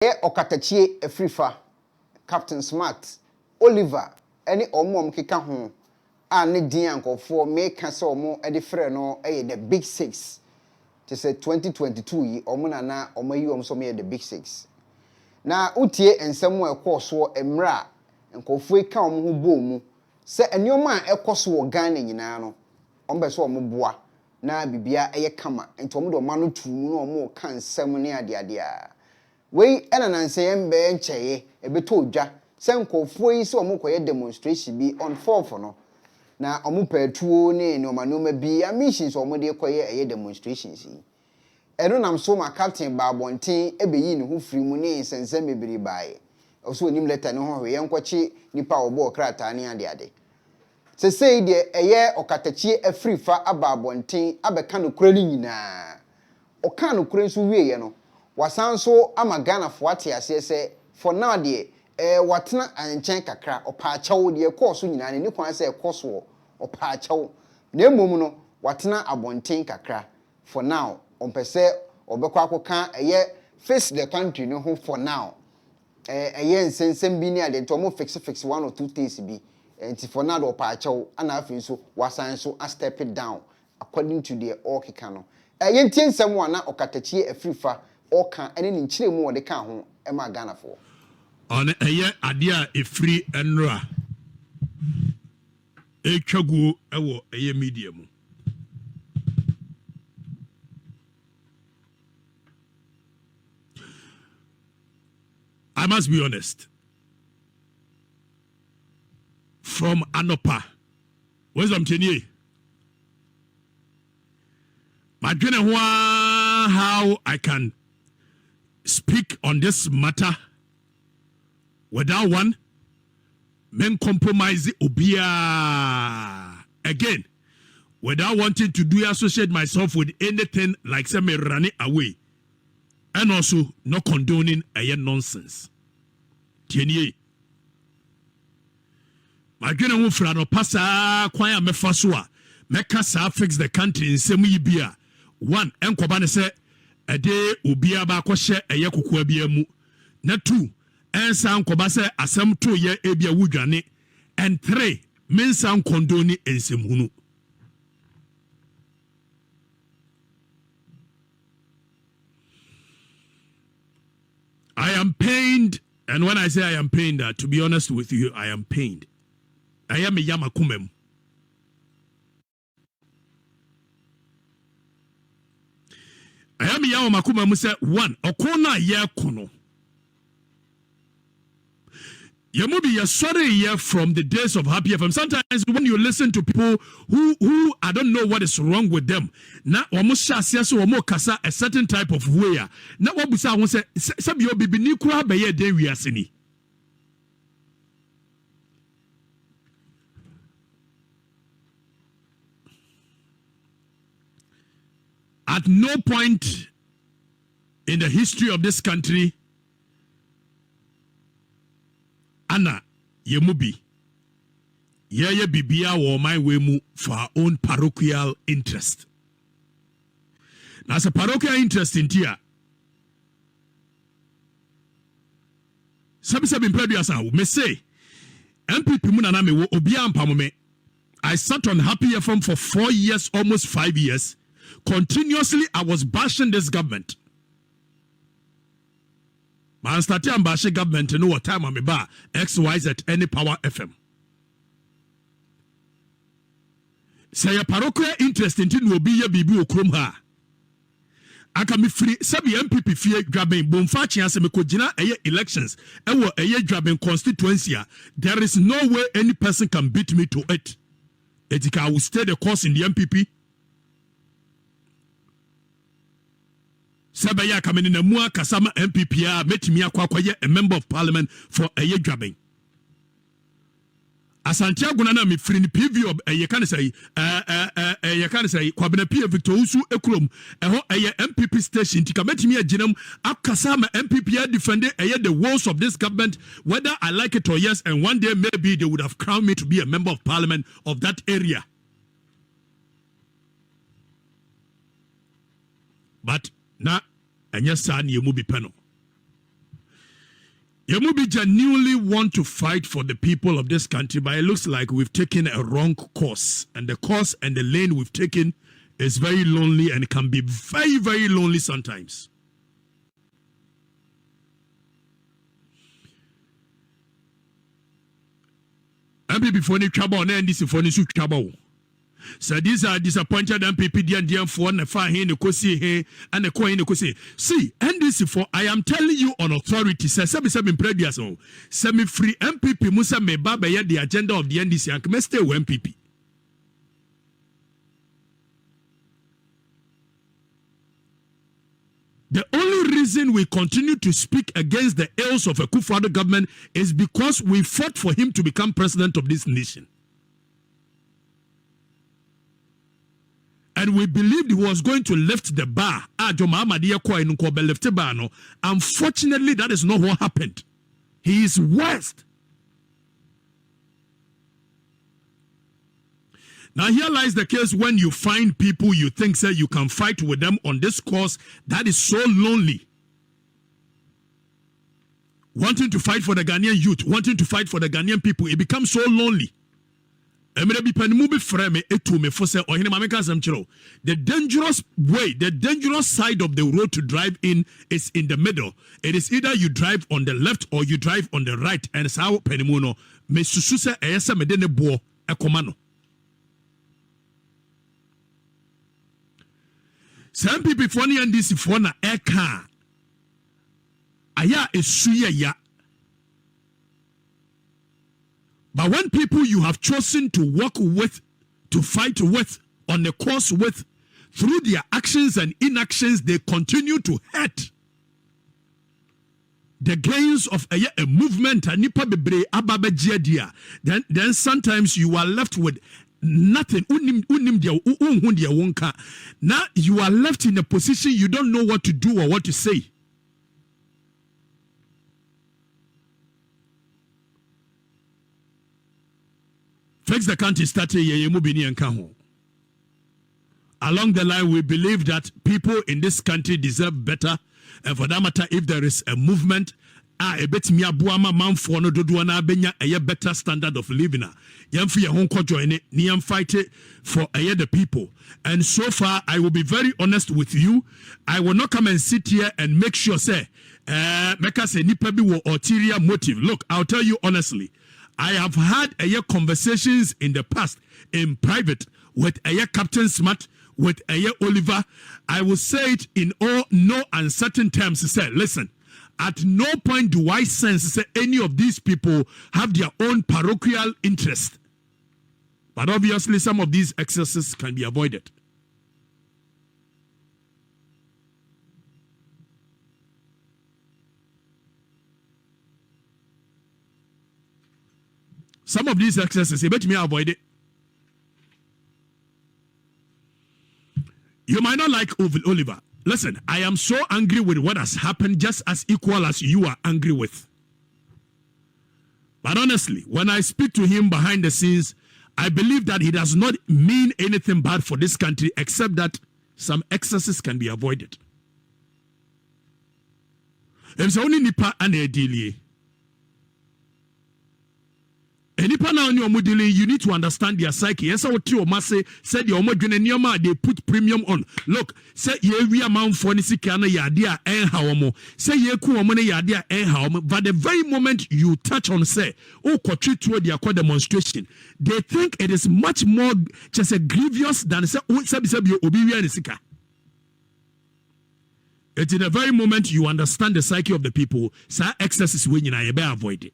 Okatakyie Afrifa Captain Smart Oliver any omom keka ho a ne din ankofo make se omo e de frɛ no the big 6 to say 2022 yi omo na omayi omso me the big 6 na utie ensem ekɔso emra ankofo eka omo ho bomu se enioma ekɔso wɔ Ghana nyinaa no ombe so omo boa na bibia eye kama enti omo de omano tumu no omo ka nsem ne ade a we enananse yembe ncheye ebeto odwa se nkofo yi se omokoye demonstration bi on 4th no na omupatuo ne omanoma bi missions omode koye eye demonstrations yi eno nam so ma captain babonten ebeyi ne ho firi mu ne nsensem bebere baaye oso onim letter ne ho hwe yenkwachi nipa obo krata ne ade se sei de eye Okatakyie Afrifa ababonten abeka no kura ni nyinaa oka no kura nso wieye no wasanso ama Ghana fo ate ase se for now de watena anchen kakra opaachawo de course nyina ne kwan se ekoso opaachawo na emom no watena abonten kakra for now ompese obekwa akoka face the country no ho for now nsensem bi ni ade to mo fix 1 or 2 things bi enti for now opaachawo ana afi so wasanso a step it down according to the okika no yentie nsem wana Okatakyie Afrifa oka ene ni nchire mu wode ka ho e ma Ghana fo on eye ade a efri enra etwaguo ewo eye media mu I must be honest from Anopa wisdom tenie my dream how I can speak on this matter without one men compromise obia again without wanting to associate myself with anything like say me running away and also not condoning a nonsense tienie my dream wo fra no pasa kwan a mefa so a meka sa fix the country nsem yi bia one enkoba ne se ade obia ba kwhye eye kokoa bia mu na 2 ensa nkoba se asem to ye ebia wudwane and 3 mensa nkondoni ensem hunu I am pained, and when I say I am pained, to be honest with you, I am pained. I am a yamakumem. I am a yamakumem. Say 1 okona ye kono. You may be sorry here from the days of Happy FM. Sometimes when you listen to people who I don't know what is wrong with them. Na almost so more kasa a certain type of way. Na what we say some you be ni kura be ye den wiaseni. At no point in the history of this country Anna yemubi ye bibia wo my way mu for our own parochial interest. Now as a parochial interest in tia sabi impeduasa me say MPP mu na me wo obia mpamome. I sat on Happy FM for 4 years, almost 5 years. Continuously I was bashing this government. Man started ambassador government to know what time I'm about XYZ at any Power FM. Say a parochial interest in will be a bibi okrom ha. Aka me free sabi MPP fie grabbing bomfachi ase me kojina eye elections ewo eye grabbing constituency. There is no way any person can beat me to it. Etika will stay the course in the MPP. Sabaya coming in a mua kasama MPPA metimi akwakoye a member of parliament for a year grabbing. Asantiago na me free PV of you can say kwabena P Victor OWUSU ekrom eho eye MPP station tika metimi aginam akasama MPPA defending the walls of this government whether I like it or yes, and one day maybe they would have crowned me to be a member of parliament of that area. But na anya sa na yemu bi peno Yamubi genuinely want to fight for the people of this country, but it looks like we've taken a wrong course. And the course and the lane we've taken is very lonely and can be very, very lonely sometimes. MPP for any trouble and NDC for any trouble. So these are disappointed MPP and for and fire here, the and the coin the see, NDC for I am telling you on authority, says 77 previous semi-free MPP Musa me baba the agenda of the NDC and can stay with MPP. The only reason we continue to speak against the ills of a Akufo-Addo government is because we fought for him to become president of this nation. And we believed he was going to lift the bar. Unfortunately, that is not what happened. He is worst. Now here lies the case when you find people you think say you can fight with them on this cause that is so lonely. Wanting to fight for the Ghanaian youth, wanting to fight for the Ghanaian people, it becomes so lonely. The dangerous way, the dangerous side of the road to drive in is in the middle. It is either you drive on the left or you drive on the right. And it's how Penimuno me sususe eyesa medene bo ekomano. Some people for ni NDC for na eka aya esuya ya. But when people you have chosen to work with, to fight with, on the course with, through their actions and inactions, they continue to hurt the gains of a movement, then sometimes you are left with nothing. Now you are left in a position you don't know what to do or what to say. Fix the country started along the line. We believe that people in this country deserve better, and for that matter, if there is a movement, a better standard of living. Fight for the people. And so far, I will be very honest with you. I will not come and sit here and make sure say ulterior motive. Look, I'll tell you honestly. I have had conversations in the past in private with Captain Smart, with Oliver. I will say it in all no uncertain terms. Say, listen, at no point do I sense say any of these people have their own parochial interest. But obviously, some of these excesses can be avoided. Some of these excesses, you bet me avoid it. You might not like Oliver. Listen, I am so angry with what has happened, just as equal as you are angry with. But honestly, when I speak to him behind the scenes, I believe that he does not mean anything bad for this country, except that some excesses can be avoided. If only Nipa and Edili. You need to understand their psyche. Yes, I would tell you, said they put premium on. Look, say we amount for yadia and how say ye yadia and how. But the very moment you touch on say, to their demonstration, they think it is much more just a grievous than say it's in the very moment you understand the psyche of the people, say excess is when you better avoid it.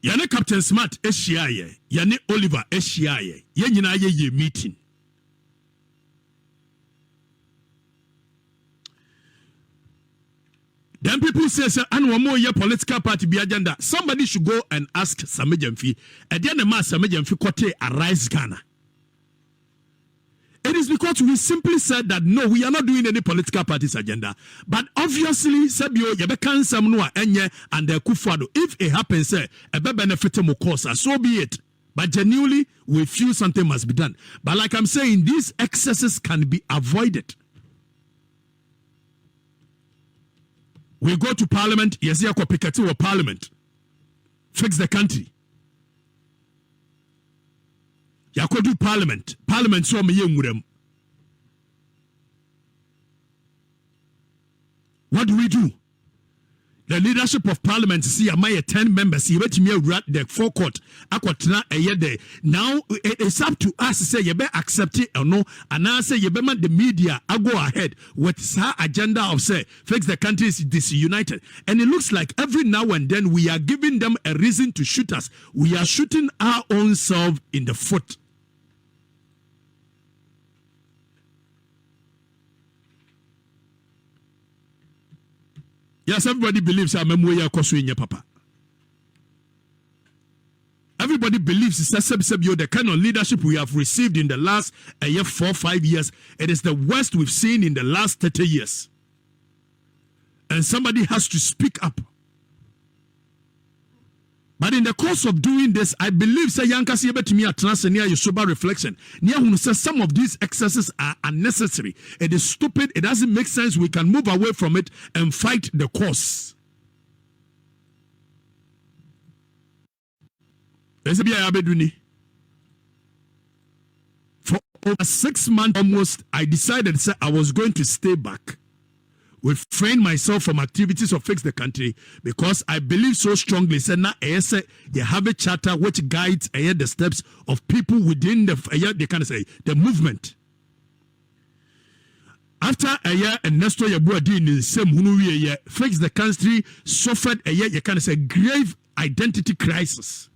Yane Captain Smart eshiaye, Yane Oliver eshiaye, Yenina ye meeting. Then people say, and one more year political party be agenda. Somebody should go and ask Samejemfi. At the end of Mass Samejemfi Kote arise Ghana. It is because we simply said that no, we are not doing any political party's agenda. But obviously, Sabio, Yabekan Samnoa Enye and the Akufo-Addo, if it happens, a benefit more cause, so be it. But genuinely, we feel something must be done. But like I'm saying, these excesses can be avoided. We go to parliament, yes, you are parliament. Fix the country. You could do parliament. Parliament so me yengurem. What do we do? The leadership of parliament see my 10 members, you bet me rat the forecourt. Aquatna a year day. Now it's up to us to say you better accept it or no. And now say you better the media I go ahead with our agenda of say fix the country is disunited. And it looks like every now and then we are giving them a reason to shoot us. We are shooting our own self in the foot. Yes, everybody believes I'm a papa. Everybody believes the kind of leadership we have received in the last 4-5 years. It is the worst we've seen in the last 30 years. And somebody has to speak up. But in the course of doing this, I believe say Yankasi to me at near your sober reflection. Near who says some of these excesses are unnecessary. It is stupid. It doesn't make sense. We can move away from it and fight the cause. For over 6 months almost, I decided that I was going to stay back. Refrain myself from activities of fix the country because I believe so strongly. Say now, you have a charter which guides the steps of people within the they can say the movement. After a year, and Nestor Yabuadin in same hunu fix the country suffered a year. You can say grave identity crisis.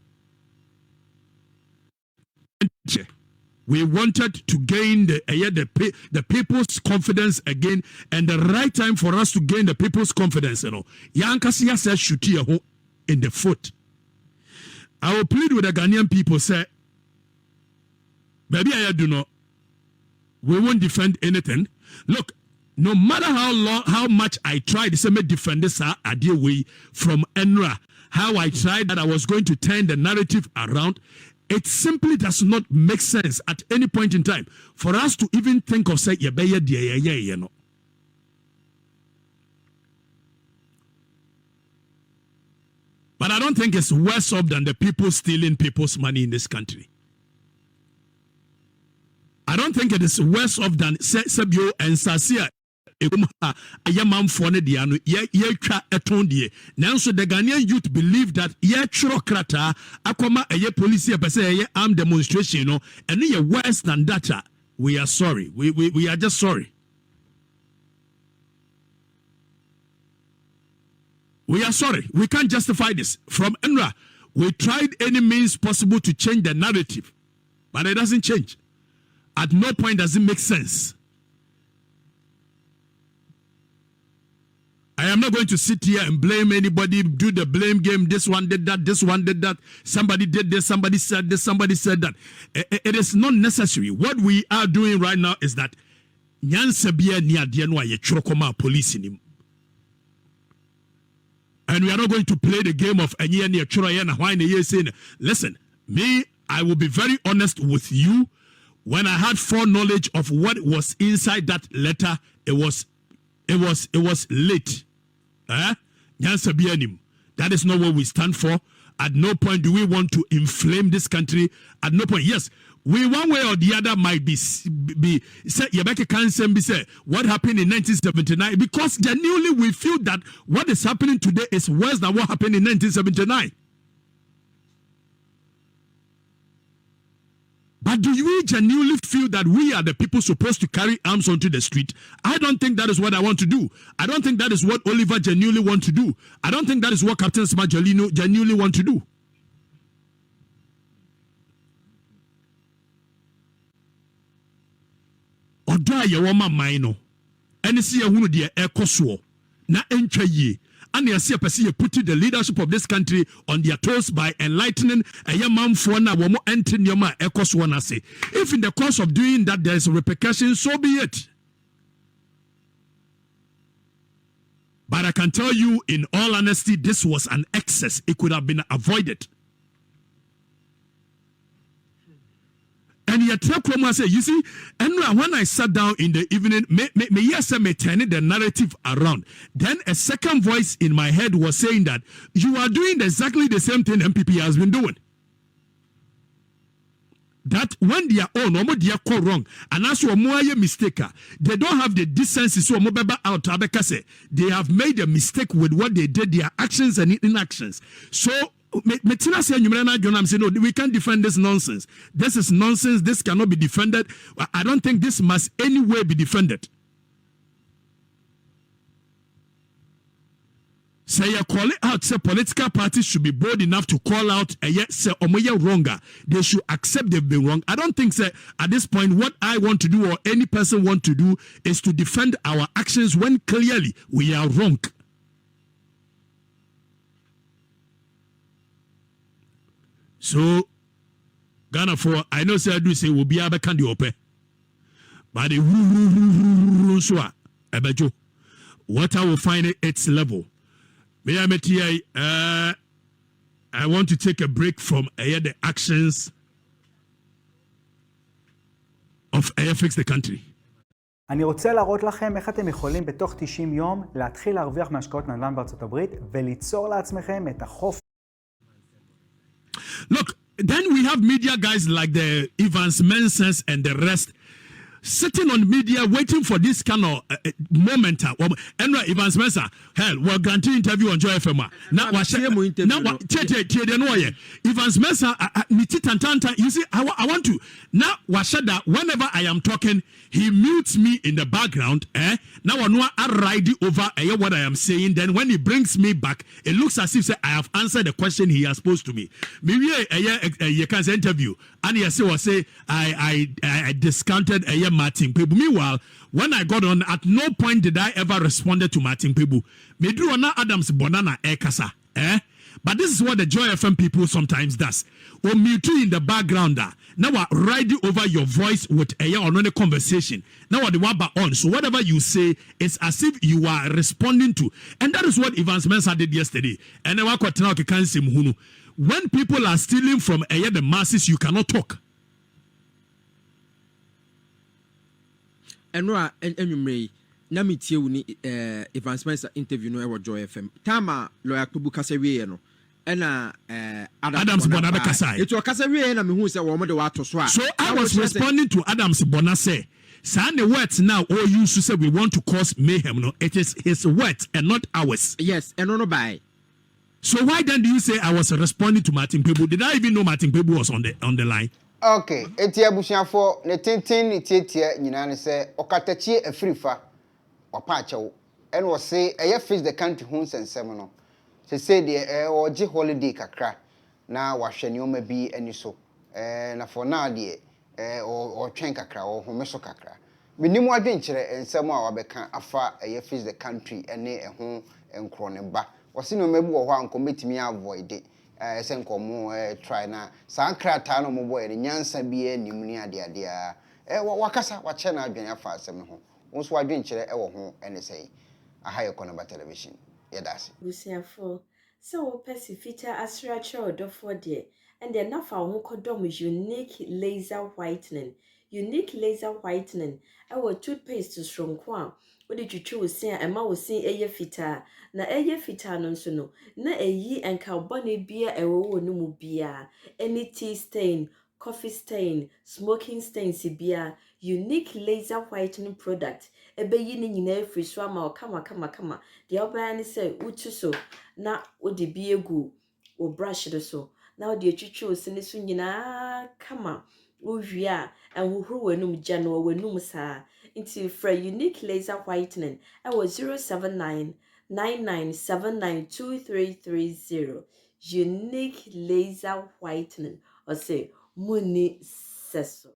We wanted to gain the people's confidence again, and the right time for us to gain the people's confidence, Yankasi says shoot you in the foot. I will plead with the Ghanaian people, say, maybe I do not. We won't defend anything. Look, no matter how much I tried to say me defend this idea way from Enra, how I tried that I was going to turn the narrative around. It simply does not make sense at any point in time for us to even think of say you know. But I don't think it's worse off than the people stealing people's money in this country. I don't think it is worse off than Sebio and Sasia. Ayamam phone diano ye twa eton die nanso the Ghanaian youth believe that ye churo krata akoma eye police e pese ye armed demonstration no and ye worse than that. We are sorry. We are just sorry. We are sorry. We can't justify this. From Enra, we tried any means possible to change the narrative, but it doesn't change. At no point does it make sense. I am not going to sit here and blame anybody, do the blame game. This one did that, this one did that. Somebody did this, somebody said this, somebody said that. It is not necessary. What we are doing right now is that police in him. And we are not going to play the game of saying, listen, me, I will be very honest with you. When I had foreknowledge of what was inside that letter, it was late. That is not what we stand for. At no point do we want to inflame this country. At no point, yes, we one way or the other might be say Yabeka can say what happened in 1979 because genuinely we feel that what is happening today is worse than what happened in 1979. But do we genuinely feel that we are the people supposed to carry arms onto the street? I don't think that is what I want to do. I don't think that is what Oliver genuinely wants to do. I don't think that is what Captain Smart genuinely wants to do. Oda ye woma maino. Eni si ye hunu de ekoso na entwa yie. And you see, putting the leadership of this country on their toes by enlightening a young man for now. If in the course of doing that there is a repercussion, so be it. But I can tell you, in all honesty, this was an excess. It could have been avoided. say, you see, and when I sat down in the evening, me turning the narrative around. Then a second voice in my head was saying that you are doing exactly the same thing MPP has been doing. That when they are on, or they are wrong, and as for more mistake, they don't have the decency. So out they have made a mistake with what they did, their actions and inactions. So Metina say I'm saying no, we can't defend this nonsense. This is nonsense. This cannot be defended. I don't think this must anyway be defended. Say you call it out, say political parties should be bold enough to call out say omoye wronger. They should accept they've been wrong. I don't think say at this point what I want to do or any person want to do is to defend our actions when clearly we are wrong. So Ghana for I know say I do say will be able can open. But the so ebejo what I will find at its level. I want to take a break from the actions of Fix the Country. אני רוצה להראות לכם איך אתם יכולים בתוך 90 יום להתחיל להרוויח מהשקעות נדל"ן בארצות הברית וליצור לעצמכם את החוף. Look, then we have media guys like the Evans Mensens and the rest sitting on media waiting for this kind of moment. And Evans Mensa, hell, we're granting interview on Joy FM. Now, Evans Mensa, you see, I want to. Now, Washada, whenever I am talking, he mutes me in the background. Now, I ride over what I am saying. Then, when he brings me back, it looks as if I have answered the question he has posed to me. Maybe you can say interview. And he say, I discounted Martin Pebu. Meanwhile, when I got on, at no point did I ever respond to Martin Pebu. Medruana Adams Bonana Ekasa. But this is what the Joy FM people sometimes does. Or mute in the background. Now I ride over your voice with a on a conversation. Now the waba on. So whatever you say is as if you are responding to. And that is what Evans Mensah did yesterday. And I can see when people are stealing from the masses, you cannot talk. And na me tie woni Evans Mensah interview no e wo Joy FM. Tama lawyer Kubu Kasewe no. Ena Adams Bonabe Kasai. It was Kasewe na me hu say wo mo de wa to so a. So I was responding to Adams Bonase. Say the words now OWUSU say we want to cause mayhem no. It is his words and not ours. Yes, and no by. So why then do you say I was responding to Martin Pebu? Did I even know Martin Pebu was on the line? Okay, etia busuafo ne tintin ne tietia nyina ne se Okatakyie Afrifa Apologize and was say Fix the Country ho nsensem no. Se de oje holiday kakra na wahwe nyoma bi ani so. Na for now de o twen kakra o homeso kakra. Minim adwenkyere ensem a wabeka afa Fix the Country ene ho enkro ne ba. Wasi no mebu wo ho anko metimi avoid it. Senkomo try na san krata no mo boy nyansa bi anim ni ade ade wakasa wache na adwen afa asem no ho wonso adwen kire wo ho ene sei aha economic television yedase busiafo so wo pesifita asracha Odifour de and they nafa ho kodom unique laser whitening our toothpaste stronko a wodi twitwi wo sin a ema wo sin eye fita na eye fita no nso no na eyi enka bone bia ewo wo no mu bia any tea stain, coffee stain, smoking stain bia unique laser whitening product ebeyi ni nyina free so ama kama de oba ni say utu so na wodi bia egu wo brush do so na wodi twitwi wo sin so nyina kama Uvia and who wenum jano wenum sa into for unique laser whitening. I was 07999792330. Unique laser whitening or say Muni Seso.